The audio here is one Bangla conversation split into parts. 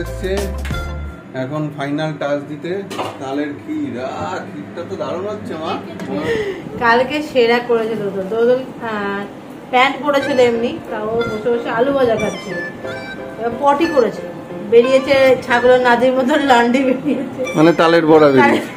এসছে এখন ফাইনাল টাচ দিতে তালের ক্ষীর। ক্ষীরটা তো দারুণ হচ্ছে মা। কালকে সেরা করেছে দোদল প্যান্ট পরেছিল এমনি, তাও বসে বসে আলু ভাজা খাচ্ছিল। পটি করেছে, বেরিয়েছে ছাগলের নাদির মতো লান্ডি বেরিয়েছে, মানে তালের বড়া বেরিয়েছে।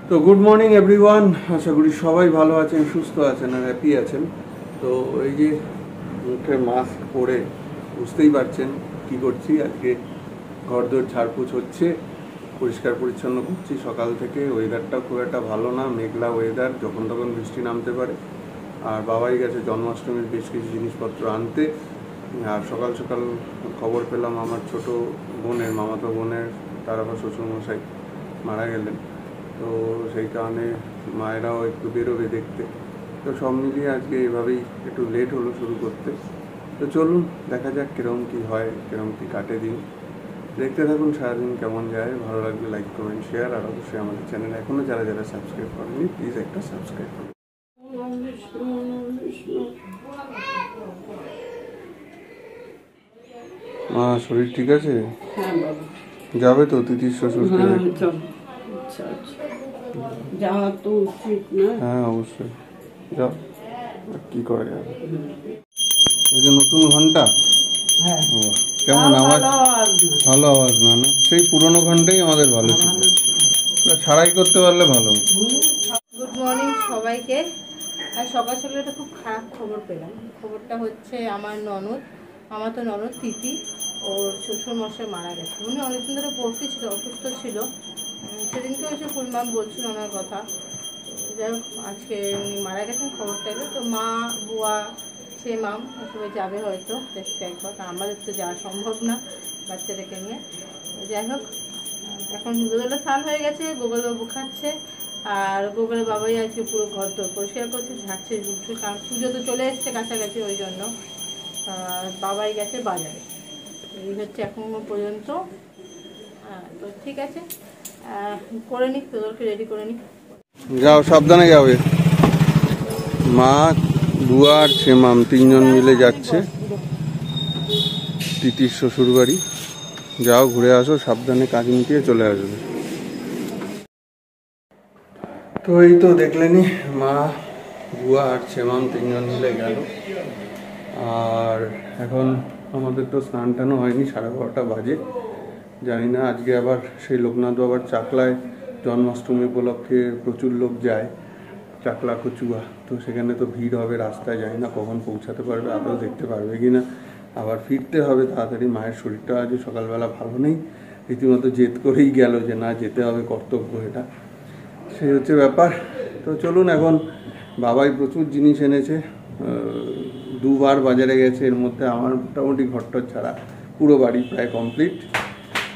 তো গুড মর্নিং এভরিওয়ান, আশা করি সবাই ভালো আছেন, সুস্থ আছেন আর হ্যাপি আছেন। তো এই যে মুখে মাস্ক পরে বুঝতেই পারছেন কি করছি। আজকে ঘরদোর ঝাড়পোছ হচ্ছে, পরিষ্কার পরিচ্ছন্ন করছি সকাল থেকে। ওয়েদারটা খুব একটা ভালো না, মেঘলা ওয়েদার, যখন তখন বৃষ্টি নামতে পারে। আর বাবাই গেছে জন্মাষ্টমীর বেশ কিছু জিনিসপত্র আনতে। আর সকাল সকাল খবর পেলাম আমার ছোট বোনের, মামাতো বোনের তার আবার শ্বশুরমশাই মারা গেলেন। তো সেই কারণে মায়েরাও একটু বেরোবে দেখতে। তো সব মিলিয়ে আজকে এভাবেই একটু লেট হলো শুরু করতে। তো চলুন দেখা যাক কীরকম কী হয়, কীরকম কী কাটে দিন। দেখতে থাকুন সারাদিন কেমন যায়। ভালো লাগলে লাইক কমেন্ট শেয়ার, আর অবশ্যই আমাদের চ্যানেল এখনও যারা যারা সাবস্ক্রাইব করেনি প্লিজ একটা সাবস্ক্রাইব করুন। মা শরীর ঠিক আছে? যাবে তো তিথির শ্বশুরকে? যাওয়া তো উচিত না। হ্যাঁ অবশ্যই যাও, কি করা যাবে। ওই যে নতুন ঘন্টা, কেমন আওয়াজ? ভালো আওয়াজ না? না সেই পুরনো ঘন্টাই আমাদের ভালো ছিল, ছাড়াই করতে পারলে ভালো। গুড মর্নিং সবাইকে। আর সকাল সকাল একটা খুব খারাপ খবর পেলাম। খবরটা হচ্ছে আমার তো ননদ তিথি, ওর শ্বশুরমশাই মারা গেছে। উনি অনেকদিন ধরে ভর্তি ছিল, অসুস্থ ছিল। সেদিনকে এসে ফুলমাম বলছিল ওনার কথা। যাই হোক আজকে উনি মারা গেছেন খবরটা এলো। তো মা, বুয়া, সে মাম সবাই যাবে হয়তো দেখতে একবার। আমাদের তো যাওয়া সম্ভব না বাচ্চাদেরকে নিয়ে। যাই হোক এখন দুধগুলো স্নান হয়ে গেছে, গোগল বাবু খাচ্ছে। আর গোগলের বাবাই আজকে পুরো ঘর তো পরিষ্কার করছে, ঝাড়ছে, ঝুড়ছে, কারণ পুজো তো চলে এসছে কাছাকাছি, ওই জন্য। বাবাই গেছে বাজারে। এই হচ্ছে এখনো পর্যন্ত। তো ঠিক আছে, করে নিক, তোদেরকে রেডি করে নিক। যাও, সাবধানে যাবে। মা, বুয়া আর ছেমাম তিনজন মিলে যাচ্ছে তিতির শ্বশুর বাড়ি। যাও ঘুরে আসো, সাবধানে কাজ মিটিয়ে চলে আসবে। তো এই তো দেখলেনি, মা, বুয়া আর ছেমাম তিনজন মিলে গেল। আর এখন আমাদের তো স্নান টানও হয়নি, 12:30 বাজে। জানি না আজকে আবার সেই লোকনাথ বাবার চাকলায় জন্মাষ্টমী উপলক্ষে প্রচুর লোক যায়, চাকলা কচুয়া। তো সেখানে তো ভিড় হবে, রাস্তায় জানি না কখন পৌঁছাতে পারবে, আদৌ দেখতে পারবে কি না। আবার ফিরতে হবে তাড়াতাড়ি। মায়ের শরীরটা আজ সকালবেলা ভালো নেই, রীতিমতো জেদ করেই গেল যে না যেতে হবে, কর্তব্য এটা, সেই হচ্ছে ব্যাপার। তো চলুন, এখন বাবাই প্রচুর জিনিস এনেছে, 2বার বাজারে গেছে। এর মধ্যে আমার মোটামুটি ঘরটর ছাড়া পুরো বাড়ি প্রায় কমপ্লিট।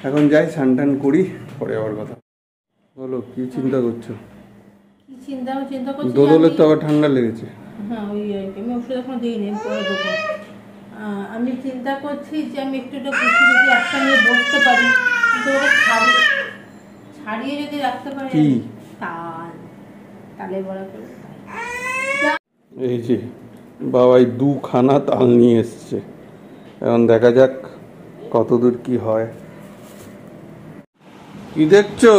এখন যাই, স্নান করি, পরে আবার কথা বলো। কি চিন্তা করছো? দোদলের তো আবার ঠান্ডা লেগেছে। হ্যাঁ ওই আমি ওষুধ এখন দিইনি, পরে দেবো। আমি চিন্তা করছি যে আমি একটু গুছিয়ে যদি একটা নিয়ে বসতে পারি, ছাড়িয়ে যদি রাখতে পারি। কি? তালে বড়া করে। এই যে বাবাই 2খানা তাল নিয়ে এসছে, এখন দেখা যাক কতদূর কি হয়। কি দেখছো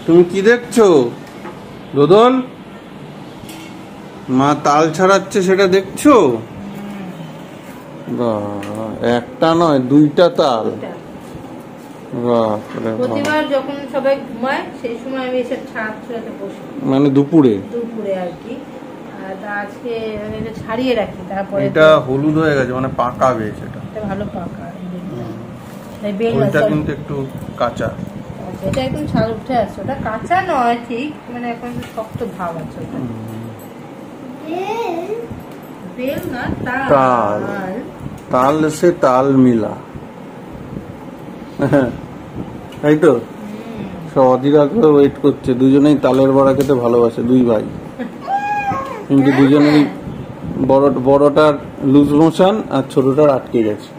তুমি? কি দেখছো দোদল? মা তাল ছাড়াচ্ছে, সেটা দেখছো? একটা নয়, 2টা তাল। প্রতিবার যখন সবাই ঘুমায় সেই সময় আমি এসে ছাড়াতে বসি, মানে দুপুরে আর কি। আজকে এটা ছাড়িয়ে রাখি, তারপরে এটা হলুদ হয়ে গেছে, মানে পাকা বেশ, এটা ভালো পাকা। ওইটা কিন্তু একটু কাঁচা, এটা একদম ছাল উঠে আসছে। ওটা কাঁচা নয় ঠিক, মানে এখন শক্ত ভাব আছে। ওটা বেল না, তাল। তাল সে তাল মিলা, তাই তো। সব অধীরা করে ওয়েট করছে। দুজনেই তালের বড়া খেতে ভালোবাসে, 2 ভাই, কিন্তু দুজনেই বড়টার লুজ মোশন আর ছোটটার আটকে গেছে।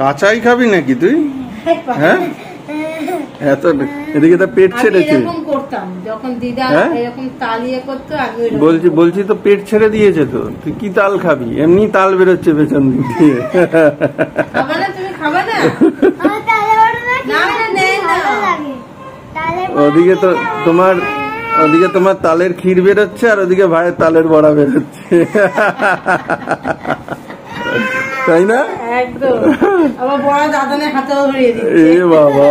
কাঁচাই খাবি নাকি তুই? হ্যাঁ এত এদিকে তো পেট আমি ছেড়েছে। এরকম করতাম যখন দিদা হ্যাঁ? এরকম তালিয়ে করতো আমি ওইরকম বলছি তো পেট ছেড়ে দিয়েছে তো, তুই কি তাল খাবি? এমনি তাল বেরোচ্ছে পেছন দিক দিয়ে। খাবে না, তুমি খাবে না? আমার তালে বড় না না, না, নেই না। ভালো লাগে তালে ওদিকে তো তোমার তালের ক্ষীর বেরোচ্ছে, আর ওদিকে ভাইয়ের তালের বড়া বেরোচ্ছে। তাই না? একদম। আবার বড় দাদানের হাতেও ধরিয়ে দিই। এ বাবা,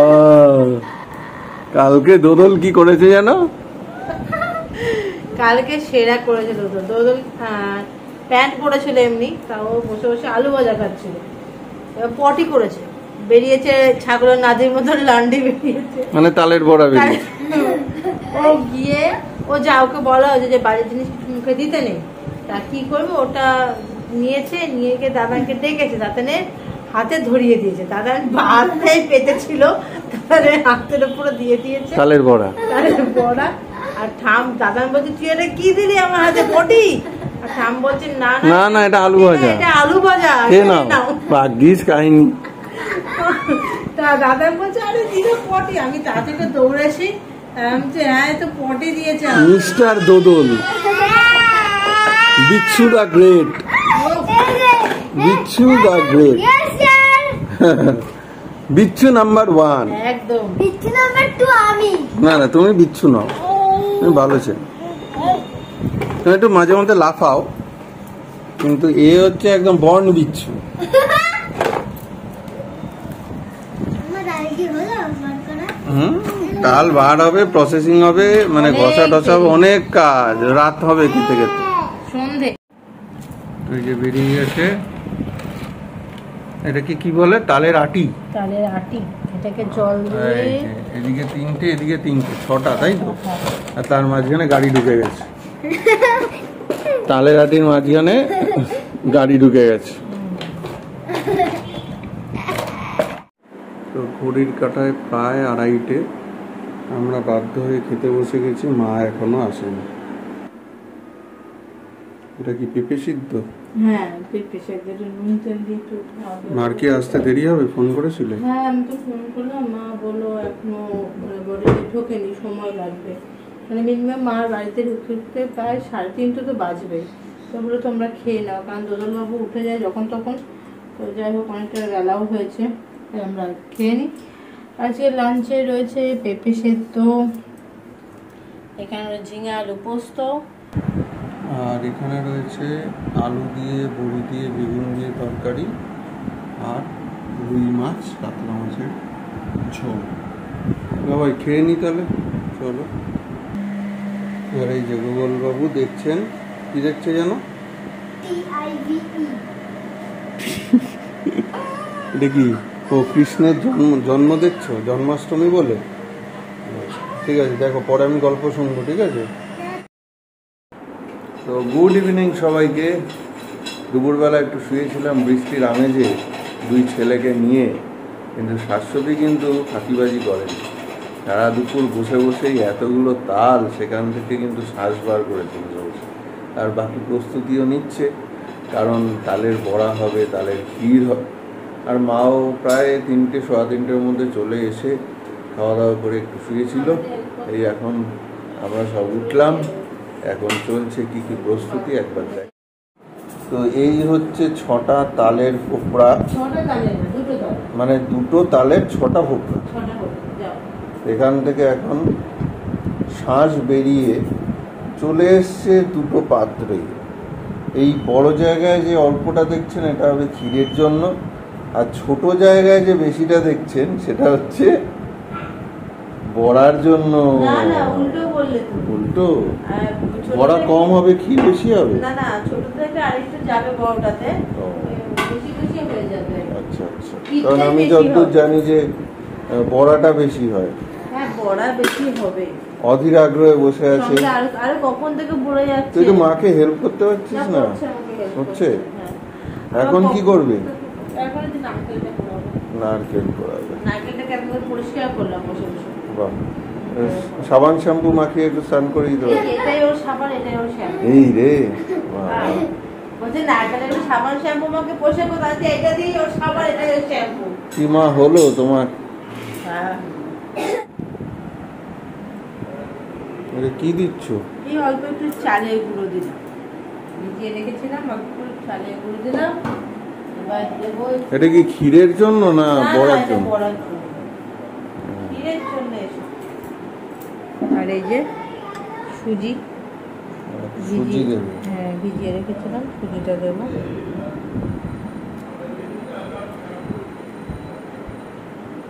কালকে দোদল কি করেছে জানো? কালকে সেরা করেছে দোদল প্যান্ট পরেছিল এমনি, তাও বসে বসে আলু ভাজা খাচ্ছিল। এবার পটি করেছে, বেরিয়েছে ছাগলের নাদির মতন লান্ডি বেরিয়েছে। মানে তালের বড়া বেরিয়েছে। ও গিয়ে ও যা ওকে বলা হয়েছে যে বাড়ির জিনিস মুখে দিতে নেই, তা কি করবে ওটা নিয়েছে, নিয়ে গিয়ে দাদাকে ডেকেছে, দাদানের হাতে ধরিয়ে দিয়েছে। দাদার ভাতটাই পেতে ছিল, দাদার হাতের উপরে দিয়ে দিয়েছে তালের বড়া। তালের বড়া। আর ঠাম দাদান বলছে তুই এটা কি দিলি আমার হাতে পটি? আর ঠাম বলছে না না না, এটা আলু ভাজা। এটা আলু ভাজা, কে নাও ভাগ্যিস কাহিনী। তা দাদা বলছে আরে দিদা পটি। আমি তা থেকে দৌড়েছি, আমি বলছি হ্যাঁ তো পটি দিয়েছে। মিস্টার দোদল, বিচ্ছু দা গ্রেট, বিচ্ছু দা গ্রেট, ইয়েস স্যার বিচ্ছু নাম্বার 1। একদম বিচ্ছু নাম্বার 2 আমি না তুমি বিচ্ছু নাও, তুমি ভালো ছেলে। তুমি একটু মাঝে মধ্যে লাফাও, কিন্তু এ হচ্ছে একদম বর্ণ বিচ্ছু। আমার আইডি হলো বার করা তাল বার হবে, প্রসেসিং হবে, মানে অনেক ঘষা টসা হবে, অনেক কাজ, রাত হবে খেতে খেতে। সন্ধে তুই যে বেরিয়ে গেছে, এটা কি বলে? তালের আটি। তালের আটি, এটাকে জল দিয়ে এই যে, এদিকে 3টে এদিকে 3টে, 6টা, তাই তো? আর তার মাঝখানে গাড়ি ঢুকে গেছে, তালের আটির মাঝখানে গাড়ি ঢুকে গেছে। তো ঘড়ির কাঁটায় প্রায় 2:30, আমরা বাধ্য হয়ে খেতে বসে গেছি, মা এখনো আসেনি। এটা কি পেঁপে সিদ্ধ? হ্যাঁ পেঁপে সেদ্ধ, নুন তেল দিয়ে একটু মার কি আসতে দেরি হবে? ফোন করেছিলে? হ্যাঁ আমি তো ফোন করলাম, মা বললো এখনো বডিতে ঢোকেনি, সময় লাগবে। মানে মিনিমাম মার বাড়িতে ঢুকতে প্রায় 3:30 তো বাজবে। তো বললো তোমরা খেয়ে নাও, কারণ দোদলবাবু উঠে যায় যখন তখন। তো যাই হোক অনেকটা বেলাও হয়েছে, তাই আমরা খেয়ে নিই। আজকে লাঞ্চে রয়েছে পেঁপে সেদ্ধ, এখানে ঝিঙে আলু পোস্ত, আর এখানে রয়েছে আলু দিয়ে, বড়ি দিয়ে, বেগুন দিয়ে তরকারি, আর রুই মাছ, কাতলা মাছের ঝোল। ভাই খেয়ে নি তাহলে, চলো। এবার এই যে গোপালবাবু দেখছেন, কি দেখছে যেন? TIVE এটা কি? ও কৃষ্ণের জন্ম দেখছো, জন্মাষ্টমী বলে? ঠিক আছে, দেখো, পরে আমি গল্প শুনবো, ঠিক আছে? তো গুড ইভিনিং সবাইকে। দুপুরবেলা একটু শুয়েছিলাম বৃষ্টির আমেজে 2 ছেলেকে নিয়ে, কিন্তু শাশ্বতী কিন্তু ফাঁকিবাজি করেনি। সারা দুপুর বসে বসেই এতগুলো তাল সেখান থেকে কিন্তু শ্বাস বার করেছে বসে বসে। আর বাকি প্রস্তুতিও নিচ্ছে, কারণ তালের বড়া হবে, তালের ক্ষীর হবে। আর মাও প্রায় 3টে, 3:15-র মধ্যে চলে এসে খাওয়া দাওয়া করে একটু শুয়েছিল। এই এখন আমরা সব উঠলাম, এখন চলছে কি কি প্রস্তুতি একবার দেখ। তো এই হচ্ছে 6টা তালের ফোকরা, 6টা তালের না 2টো তাল, মানে 2টো তালের 6টা ফোকরা। 6টা হোক যাও। এখান থেকে এখন শ্বাস বেরিয়ে চলে এসছে 2টো পাত্রে। এই বড় জায়গায় যে অল্পটা দেখছেন এটা হবে ক্ষীরের জন্য, আর ছোট জায়গায় যে বেশিটা দেখছেন সেটা হচ্ছে বড়ার জন্য। না না উল্টো বললে তো। উল্টো? আর ছোট বড়া থেকে- কম হবে, ক্ষীর বেশি হবে? না না ছোট থেকে আরেকটু যাবে বড়টাতে, ও। বেশি বেশি হয়ে যাবে। আচ্ছা আচ্ছা, ক্ষীরটাই কারণ আমি বেশি যতদূর হবে। জানি যে বড়াটা বেশি হয়। হ্যাঁ বড়া বেশি হবে। অধীর আগ্রহে বসে আছে। সঙ্গে আরো কখন থেকে বলে যাচ্ছে। তুই তো মাকে হেল্প করতে পারছিস না? করছে আমাকে help হচ্ছে? করছে, হ্যাঁ। এখন কি করবে? এখন এই যে নারকেলটা পোড়াবো। নারকেল করাবে। নারকেলটাকে একবার পরিষ্কার করলাম বসে বসে। বাহ, সাবান শ্যাম্পু মাখিয়ে একটু স্নান করে দিতে পারবে। এটাই ওর সাবান, এটাই ওর শ্যাম্পু। এই রে, বাহ। বলছে নারকেলের সাবান শ্যাম্পু আমাকে পোষাক আছে, এটা দিয়ে ওর সাবান, এটাই ওর শ্যাম্পু। কি মা হলো তোমার? হ্যাঁ এটা কি দিচ্ছ? এই অল্প একটু চালের গুঁড়ো দিলাম, ভিজিয়ে রেখেছিলাম, অল্প একটু চালের গুঁড়ো দিলাম। এবার দেবো এটা কি ক্ষীরের জন্য না বড়ার এটা জন্য? বড়ার জন্য, ক্ষীরের জন্য এসব। আর এই যে সুজি সুজি দেবে? হ্যাঁ ভিজিয়ে রেখেছিলাম, সুজিটা দেবো।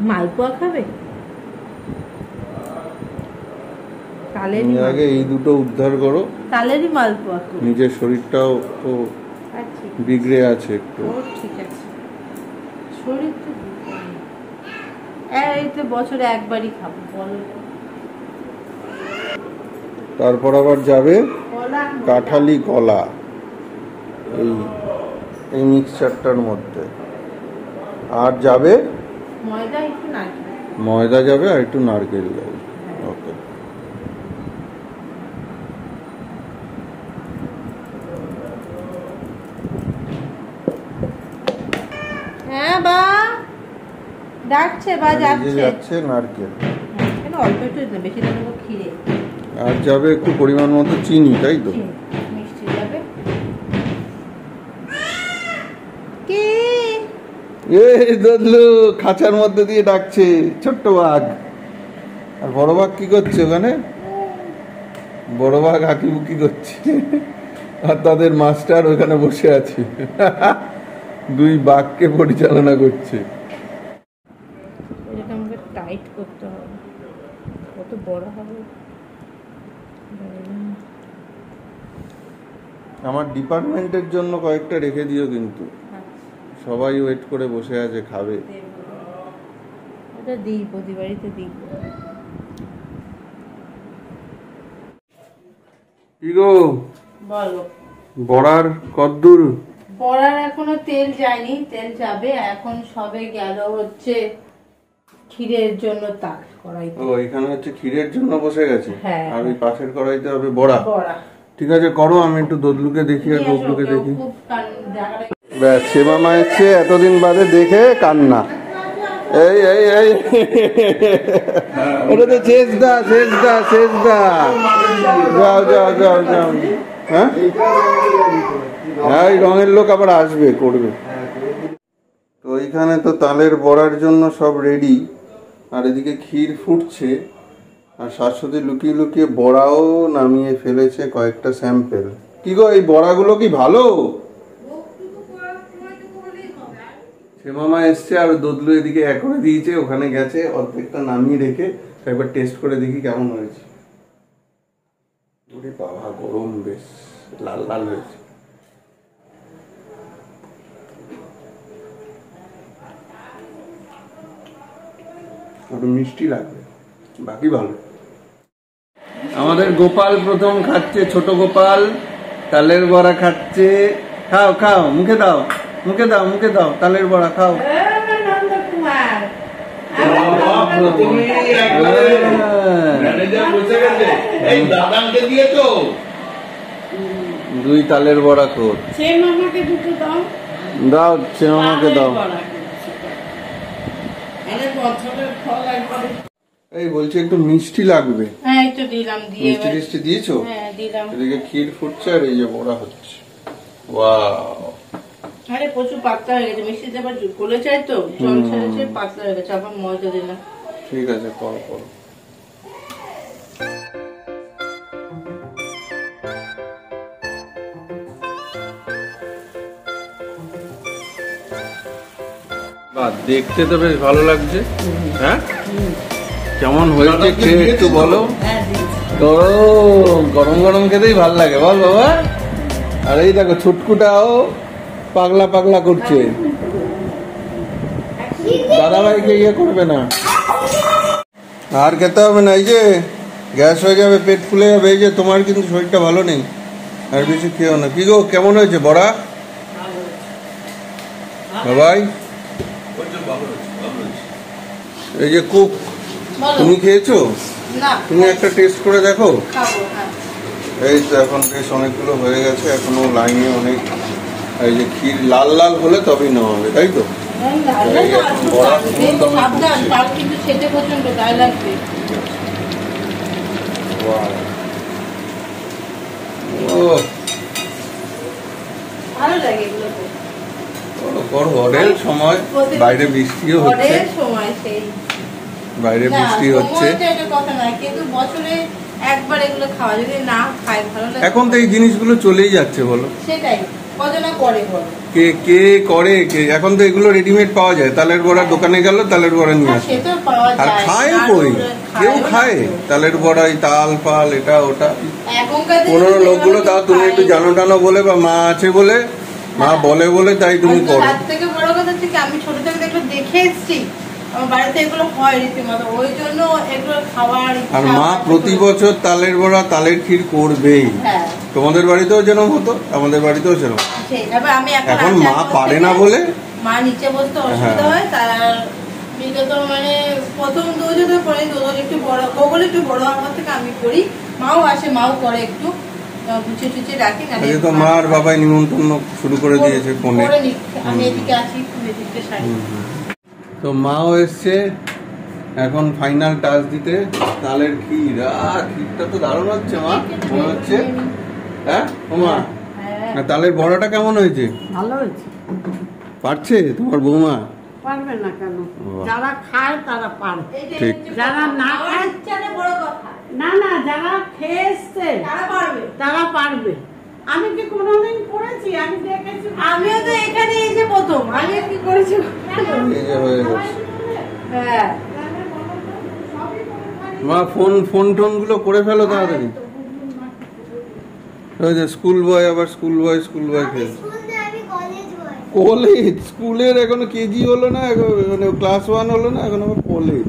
মালপোয়া খাবে? তুমি আগে এই দুটো উদ্ধার করো, কালেরই মালপোয়া করো। নিজের শরীরটাও তো আচ্ছা বিগড়ে আছে একটু। ও ঠিক আছে, শরীর তো এই তো বছরে একবারই খাবো বলো। তারপর আবার যাবে কলা কাঁঠালি কলা এই মিক্সচারটার মধ্যে, আর যাবে ময়দা একটু নারকেল। ময়দা যাবে আর একটু নারকেল যাবে। ওকে। হ্যাঁ বা ডাকছে বা যাচ্ছে। যাচ্ছে নারকেল, কেন অল্প একটু দিলাম, বেশি দেবো ক্ষীরে। আর যাবে একটু পরিমাণ মতো চিনি, তাই তো? মিষ্টি যাবে। কি এই দদলু খাঁচার মধ্যে দিয়ে ডাকছে ছোট্ট বাঘ। আর বড় বাঘ কি করছে ওখানে? বড় বাঘ আঁকিবুকি করছে, আর তাদের মাস্টার ওখানে বসে আছে। দুই বাঘকে পরিচালনা করছে। এটা আমাকে টাইট করতে হবে, কত বড় হবে। আমার ডিপার্টমেন্টের জন্য কয়েকটা রেখে দিও, কিন্তু সবাই ওয়েট করে বসে আছে খাবে। ওটা দিই, প্রতিবারই দিই। কি গো বলো বড়ার কদ্দূর? বড়ার এখনো তেল যায়নি, তেল যাবে এখন। সবে গেল হচ্ছে ক্ষীরের জন্য তাল কড়াইতে। ও এখানে হচ্ছে ক্ষীরের জন্য বসে গেছে, হ্যাঁ। আর ওই পাশের কড়াইতে হবে বড়া। বড়া ঠিক আছে করো, আমি একটু দদলুকে দেখি আর ববলুকে দেখি। খুব জায়গাটা ব্যাস, সে মামা এসছে এতদিন বাদে, দেখে কান্না। এই এই এই ওটা তো শেষ দা। যাও যাও যাও যাও। হ্যাঁ হ্যাঁ, এই রঙের লোক আবার আসবে, করবে। তো এইখানে তো তালের বড়ার জন্য সব রেডি, আর এদিকে ক্ষীর ফুটছে, আর শাশ্বতী লুকিয়ে লুকিয়ে বড়াও নামিয়ে ফেলেছে কয়েকটা স্যাম্পেল। কি গো এই বড়াগুলো কি ভালো? সে মামা এসছে আর দদলু এদিকে এক করে দিয়েছে, ওখানে গেছে অর্ধেকটা নামিয়ে রেখে একবার টেস্ট করে দেখি কেমন হয়েছে। ওরে বাবা, গরম বেশ, লাল লাল হয়েছে। একটু মিষ্টি লাগবে, বাকি ভালো। আমাদের গোপাল প্রথম খাচ্ছে, ছোট গোপাল তালের বড়া খাচ্ছে। খাও খাও, মুখে দাও, মুখে দাও, মুখে দাও, তালের বড়া খাও। দুই তালের বড়া খোর দাও, সে মামাকে দাও। এই বলছি একটু মিষ্টি লাগবে। হ্যাঁ একটু দিলাম, দিয়ে মিষ্টি টিষ্টি দিয়েছো? হ্যাঁ দিলাম। এদিকে ক্ষীর ফুটছে আর এই যে বড়া হচ্ছে। ওয়াও, আরে প্রচুর পাতলা হয়ে গেছে, মিষ্টিতে আবার গলে যায় তো, জল ছেড়েছে, পাতলা হয়ে গেছে। আবার ময়দা দিলাম। ঠিক আছে, করো করো। বাহ, দেখতে তো বেশ ভালো লাগছে। হ্যাঁ কেমন হয়েছে খেয়ে একটু বলো। গরম গরম গরম খেতেই ভালো লাগে, বল বাবা। আর এই দেখো ছুটকুটাও পাগলা পাগলা করছে, দাদাভাইকে ইয়ে করবে না। আর খেতে হবে না, এই যে গ্যাস হয়ে যাবে, পেট ফুলে যাবে। এই যে তোমার কিন্তু শরীরটা ভালো নেই, আর বেশি খেও না। কি গো কেমন হয়েছে বড়া বাবাই? এই যে কুক, তুমি খেয়েছো? না তুমি একটা টেস্ট করে দেখো। খাবো, হ্যাঁ। এই তো এখন বেশ অনেকগুলো হয়ে গেছে, এখনো লাইনে অনেক। এই যে ক্ষীর লাল লাল হলে তবেই নেওয়া হবে, তাই তো? সাবধান, পাল কিন্তু খেতে প্রচন্ড গায়ে লাগবে। ওয়াও। ও ভালো লাগে এগুলো তো। ঘরের সময় বাইরে বৃষ্টিও হচ্ছে, ঘরের সময় সেই বাইরে না, বৃষ্টি হচ্ছে। সময়টা একটা কথা না, কিন্তু বছরে একবার এগুলো খাওয়া, যদি না খাই ভালো লাগে। এখন তো এই জিনিসগুলো চলেই যাচ্ছে বলো, সেটাই কজনা করে বলো। কে কে করে কে? এখন তো এগুলো রেডিমেড পাওয়া যায়, তালের বড়া দোকানে গেল তালের বড়া নিয়ে হ্যাঁ, আসে। সে তো পাওয়া আর যায়। খায় আর কই? ওরা কেউ খায়ও না খায় কেউ। তালের বড়া, এই তাল ফাল এটা ওটা। এখনকার দিনে পনেরো তো লোকগুলো এভাবে তাও তুমি খায় একটু না। জানো টানো বলে বা মা আছে বলে, মা হ্যাঁ। বলে বলে তাই তুমি আর করো। তার থেকে বড় কথা হচ্ছে কি, আমি ছোট থেকে এগুলো দেখে এসেছি, আমার বাড়িতে এগুলো হয় রীতিমতো, ওই জন্য এগুলো খাওয়ার ইচ্ছা আর মা আমার প্রতি ছোট- বছর তালের বড়া তালের ক্ষীর করবেই। হ্যাঁ তোমাদের বাড়িতেও যেরকম হতো, আমাদের বাড়িতেও সেরকম। সেইভাবে আমি এখন আচার মা করতে পারে না গিয়ে বলে মা নিচে বসতে অসুবিধা হ্যাঁ। হয়, তার বিগত মানে প্রথম দুজন করে দুজন একটু বড়, ওগুলো একটু বড় আমার থেকে আমি করি, মাও আসে, মাও করে একটু গুছিয়ে টুচিয়ে রাখি না। আজকে তো মা আর বাবাই নিমন্ত্রণ শুরু করে দিয়েছে ফোনে। আমি এদিকে আছি, তুমি এদিকে সাইড। তো মাও এসছে এখন ফাইনাল টাচ দিতে তালের ক্ষীর। ক্ষীরটা তো দারুণ হচ্ছে মা, মনে হচ্ছে। হ্যাঁ ও মা, হ্যাঁ আর তালের বড়াটা কেমন হয়েছে? ভালো হয়েছে। পারছে তোমার বৌমা? পারবে না কেন? বাহ। যারা খায় তারা পারে। এইটাই ঠিক। হচ্ছে যারা না খাওয়ার খায়- ইচ্ছাটা বড় কথা, না না, যারা খেয়ে এসছে তারা পারবে। তারা পারবে। আমি কি কোনোদিন করেছি? আমি দেখেছি। আমিও তো এখানে এই যে প্রথম, আমি কি করেছি এই যে হয়ে গেছে। হ্যাঁ মা ফোন টোন গুলো করে ফেলো তাড়াতাড়ি। ওই যে স্কুল বয়, আবার স্কুল বয় আমি খেলছে। স্কুল না, আমি কলেজ বয়। কলেজ, স্কুলের এখনো কেজি হলো না, মানে ক্লাস 1 হলো না, এখন আবার কলেজ।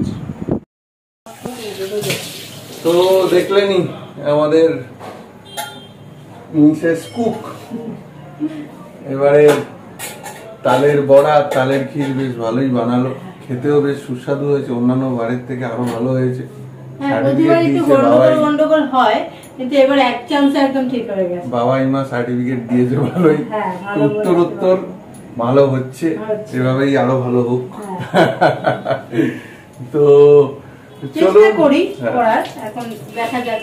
তো দেখলেনি আমাদের মিসেস কুক এবারে তালের বড়া তালের ক্ষীর বেশ ভালোই বানালো, খেতেও বেশ সুস্বাদু হয়েছে, অন্যান্য বাড়ির থেকে আরো ভালো হয়েছে। হ্যাঁ, সার্টিফিকেট প্রতিবার একটু দিয়েছে গন্ডগোল বাবাই, গন্ডগোল হয়, কিন্তু এবার এক চান্সে একদম ঠিক হয়ে গেছে। বাবাই মা সার্টিফিকেট দিয়েছে ভালোই। হ্যাঁ, ভালো উত্তর বলেছে। উত্তর ভালো হচ্ছে, হচ্ছে। এভাবেই আরো ভালো হোক। তো চেষ্টা চলো করি হ্যাঁ। করার, এখন দেখা যাক।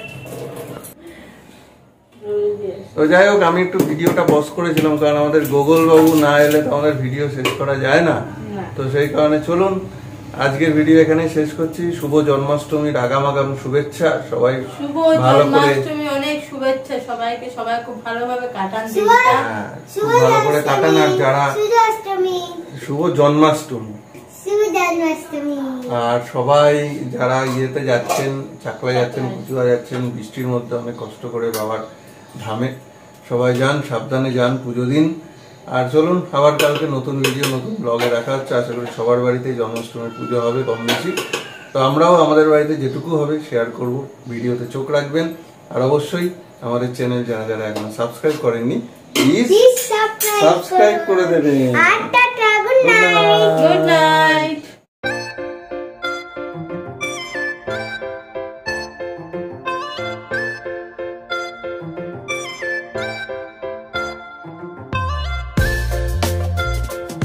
তো যাই হোক, আমি একটু ভিডিওটা পজ করেছিলাম কারণ আমাদের গোগল বাবু না এলে তো আমাদের ভিডিও শেষ করা যায় না। না। তো সেই কারণে চলুন আজকের ভিডিও এখানে শেষ করছি। শুভ জন্মাষ্টমীর আগাম শুভেচ্ছা সবাই, শুভ ভালো করে জন্মাষ্টমী, অনেক শুভেচ্ছা সবাইকে, সবাই খুব ভালোভাবে কাটান শুভ দিনটা। হ্যাঁ, খুব ভালো করে কাটান। আর যারা সূর্যাষ্টমী, শুভ জন্মাষ্টমী, শুভ জন্মাষ্টমী। আর সবাই যারা ইয়েতে যাচ্ছেন, চাকলা যাচ্ছেন, পুজোয়া যাচ্ছেন, বৃষ্টির মধ্যে অনেক কষ্ট করে বাবার ধামে, সবাই যান, সাবধানে যান, পুজো দিন। আর চলুন আবার কালকে নতুন ভিডিও নতুন ব্লগে দেখা হচ্ছে। আশা করি সবার বাড়িতেই জন্মাষ্টমীর পুজো হবে কম বেশি। তো আমরাও আমাদের বাড়িতে যেটুকু হবে শেয়ার করব। ভিডিওতে চোখ রাখবেন, আর অবশ্যই আমাদের চ্যানেল যারা যারা এখনো সাবস্ক্রাইব করেননি প্লিজ প্লিজ সাবস্ক্রাইব করে দেবেন। আর টাটা।